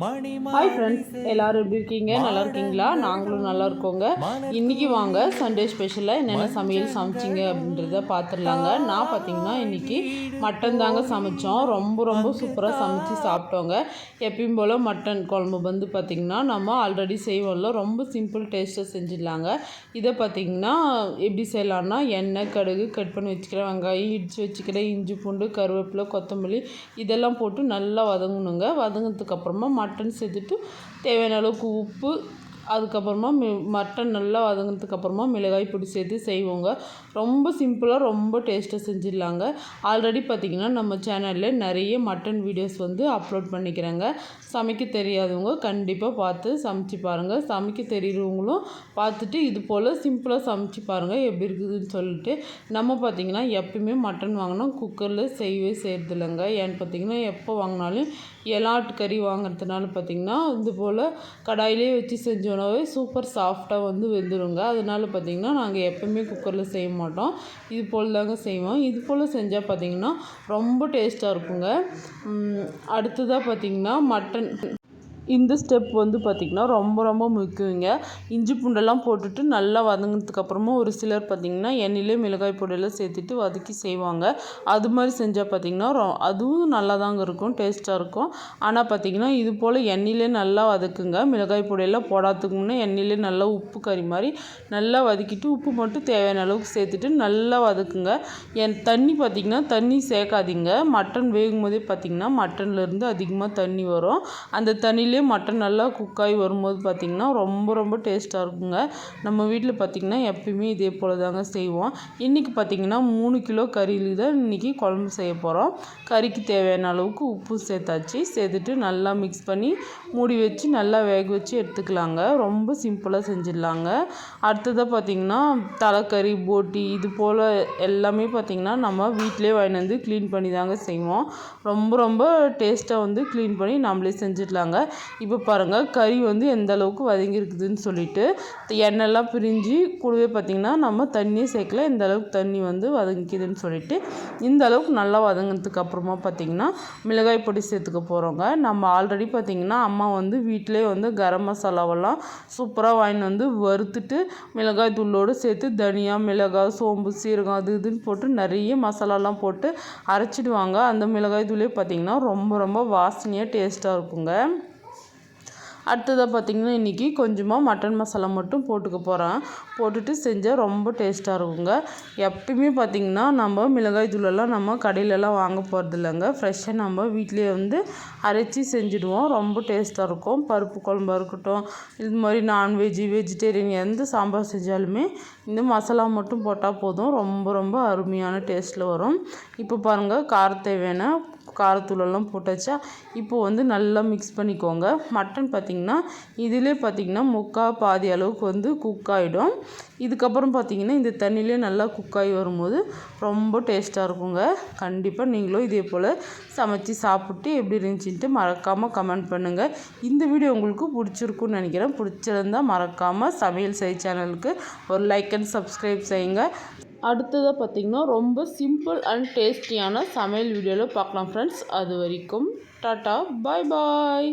Hi friends, எல்லோரும் எப்படி இருக்கீங்க? நல்லா இருக்கீங்களா? நாங்களும் நல்லா இருக்கோங்க. இன்றைக்கி வாங்க சண்டே ஸ்பெஷலாக என்னென்ன சமையல் சமைச்சிங்க அப்படின்றத பார்த்துடலாங்க. நான் பார்த்திங்கன்னா இன்றைக்கி மட்டன் தாங்க சமைச்சோம். ரொம்ப சூப்பராக சமைச்சு சாப்பிட்டோங்க. எப்பயும் போல் மட்டன் குழம்பு வந்து பார்த்திங்கன்னா நம்ம ஆல்ரெடி செய்வோம்ல, ரொம்ப சிம்பிள் டேஸ்ட்டாக செஞ்சிடலாங்க. இதை பார்த்திங்கன்னா எப்படி செய்யலான்னா, எண்ணெய் கடுகு கட் பண்ணி வச்சுக்கிறேன், வெங்காயம் இடித்து வச்சுக்கிறேன், இஞ்சி பூண்டு கருவேப்பிலை கொத்தமல்லி இதெல்லாம் போட்டு நல்லா வதங்கணுங்க. வதங்கினதுக்கப்புறமா மட்டன் சேர்த்துட்டு தேவையான அளவுக்கு உப்பு, அதுக்கப்புறமா மட்டன் நல்லா வதங்கினதுக்கப்புறமா மிளகாய் பொடி சேர்த்து செய்வோங்க. ரொம்ப சிம்பிளாக ரொம்ப டேஸ்ட்டாக செஞ்சிடலாங்க. ஆல்ரெடி பார்த்திங்கன்னா நம்ம சேனலில் நிறைய மட்டன் வீடியோஸ் வந்து அப்லோட் பண்ணிக்கிறேங்க. சமைக்க தெரியாதவங்க கண்டிப்பாக பார்த்து சமைச்சு பாருங்கள். சமைக்க தெரிகிறவங்களும் பார்த்துட்டு இது போல் சிம்பிளாக சமைச்சு பாருங்கள் எப்படி இருக்குதுன்னு சொல்லிட்டு. நம்ம பார்த்திங்கன்னா எப்பயுமே மட்டன் வாங்கினா குக்கரில் செய்கிறதில்லைங்க. ஏன்னு பார்த்திங்கன்னா எப்போ வாங்கினாலும் எலாட்டு கறி வாங்குறதுனால பார்த்திங்கன்னா இது போல் கடாயிலே வச்சு செஞ்சோன்னாவே சூப்பர் சாஃப்டாக வந்து வெந்துடுங்க. அதனால பார்த்திங்கன்னா நாங்கள் எப்போவுமே குக்கரில் செய்ய மாட்டோம், இது போல் தாங்க செய்வோம். இது போல் செஞ்சால் பார்த்திங்கன்னா ரொம்ப டேஸ்ட்டாக இருக்குங்க. அடுத்ததாக பார்த்திங்கன்னா மட்டன் இந்த ஸ்டெப் வந்து பார்த்திங்கன்னா ரொம்ப முக்கியங்க. இஞ்சி பூண்டெல்லாம் போட்டுட்டு நல்லா வதங்கினதுக்கப்புறமா ஒரு சிலர் பார்த்திங்கன்னா எண்ணெயிலே மிளகாய் பொடியெல்லாம் சேர்த்துட்டு வதக்கி செய்வாங்க. அது மாதிரி செஞ்சால் பார்த்திங்கன்னா அதுவும் நல்லா தாங்க இருக்கும், டேஸ்ட்டாக இருக்கும். ஆனால் பார்த்திங்கன்னா இது போல் எண்ணெயிலே நல்லா வதக்குங்க. மிளகாய் பொடியெல்லாம் போடாததுக்கு முன்னே எண்ணெயிலே நல்லா உப்பு கறி மாதிரி நல்லா வதக்கிட்டு உப்பு மட்டும் தேவையான அளவுக்கு சேர்த்துட்டு நல்லா வதக்குங்க. தண்ணி பார்த்திங்கன்னா தண்ணி சேர்க்காதீங்க. மட்டன் வேகும் போதே பார்த்திங்கன்னா மட்டன்லேருந்து அதிகமாக தண்ணி வரும். அந்த தண்ணியிலே மட்டன் நல்லா குக்காகி வரும்போது பார்த்திங்கன்னா ரொம்ப டேஸ்ட்டாக இருக்குங்க. நம்ம வீட்டில் பார்த்திங்கன்னா எப்பயுமே இதே போல் தாங்க செய்வோம். இன்றைக்கி பார்த்திங்கன்னா 3 கிலோ கறியில் தான் இன்றைக்கி குழம்பு செய்ய போகிறோம். கறிக்கு தேவையான அளவுக்கு உப்பு சேர்த்தாச்சு. சேர்த்துட்டு நல்லா மிக்ஸ் பண்ணி மூடி வச்சு நல்லா வேக வச்சு எடுத்துக்கலாங்க. ரொம்ப சிம்பிளாக செஞ்சிடலாங்க. அடுத்ததாக பார்த்திங்கன்னா தலைக்கறி போட்டி இது போல் எல்லாமே பார்த்திங்கன்னா நம்ம வீட்டிலே வாங்கிட்டு வந்து க்ளீன் பண்ணி தாங்க செய்வோம். ரொம்ப டேஸ்ட்டாக வந்து க்ளீன் பண்ணி நம்மளே செஞ்சிடலாங்க. இப்போ பாருங்கள் கறி வந்து எந்த அளவுக்கு வதங்கியிருக்குதுன்னு சொல்லிட்டு எண்ணெய்லாம் பிரிஞ்சு கூடவே பார்த்திங்கன்னா நம்ம தண்ணியே சேர்க்கல, எந்த அளவுக்கு தண்ணி வந்து வதங்கிக்குதுன்னு சொல்லிட்டு இந்த அளவுக்கு நல்லா வதங்கினதுக்கு அப்புறமா பார்த்திங்கன்னா மிளகாய் பொடி சேர்த்துக்க போகிறோங்க. நம்ம ஆல்ரெடி பார்த்திங்கன்னா அம்மா வந்து வீட்டிலே வந்து கரம் மசாலாவெல்லாம் சூப்பராக வாங்கிட்டு வந்து வறுத்துட்டு மிளகாய் தூளோடு சேர்த்து தனியா மிளகாய் சோம்பு சீரகம் அது இதுன்னு போட்டு நிறைய மசாலாலாம் போட்டு அரைச்சிடுவாங்க. அந்த மிளகாய் தூளே பார்த்திங்கன்னா ரொம்ப வாசனையாக டேஸ்ட்டாக இருக்குங்க. அடுத்ததாக பார்த்திங்கன்னா இன்றைக்கி கொஞ்சமாக மட்டன் மசாலா மட்டும் போட்டுக்க போகிறேன். போட்டுட்டு செஞ்சால் ரொம்ப டேஸ்ட்டாக இருக்குங்க. எப்பயுமே பார்த்திங்கன்னா நம்ம மிளகாய் தூளெல்லாம் நம்ம கடையிலலாம் வாங்க போகிறது இல்லைங்க. ஃப்ரெஷ்ஷாக நம்ம வீட்டிலேயே வந்து அரைச்சி செஞ்சுடுவோம். ரொம்ப டேஸ்ட்டாக இருக்கும். பருப்பு குழம்பாக இருக்கட்டும், இது மாதிரி நான்வெஜ்ஜு வெஜிடேரியன் எந்த சாம்பார் செஞ்சாலுமே இந்த மசாலா மட்டும் போட்டால் போதும், ரொம்ப அருமையான டேஸ்ட்டில் வரும். இப்போ பாருங்கள் தேவையான காரத்தூளெல்லாம் போட்டாச்சா. இப்போது வந்து நல்லா மிக்ஸ் பண்ணிக்கோங்க. மட்டன் பார்த்திங்கன்னா இதிலே பார்த்திங்கன்னா பாதி அளவுக்கு வந்து குக் ஆகிடும். இதுக்கப்புறம் பார்த்திங்கன்னா இந்த தண்ணியிலே நல்லா குக்காகி வரும்போது ரொம்ப டேஸ்ட்டாக இருக்குங்க. கண்டிப்பாக நீங்களும் இதே போல் சமைச்சு சாப்பிட்டு எப்படி இருந்துச்சுன்ட்டு மறக்காமல் கமெண்ட் பண்ணுங்கள். இந்த வீடியோ உங்களுக்கு பிடிச்சிருக்குன்னு நினைக்கிறேன். பிடிச்சிருந்தால் மறக்காமல் சமையல் செய் சேனலுக்கு ஒரு லைக் அண்ட் சப்ஸ்கிரைப் செய்யுங்க. அடுத்ததாக பார்த்திங்கன்னா ரொம்ப சிம்பிள் அண்ட் டேஸ்டியான சமையல் வீடியோவில் பார்க்கலாம் ஃப்ரெண்ட்ஸ். அது வரைக்கும் டாட்டா பாய்.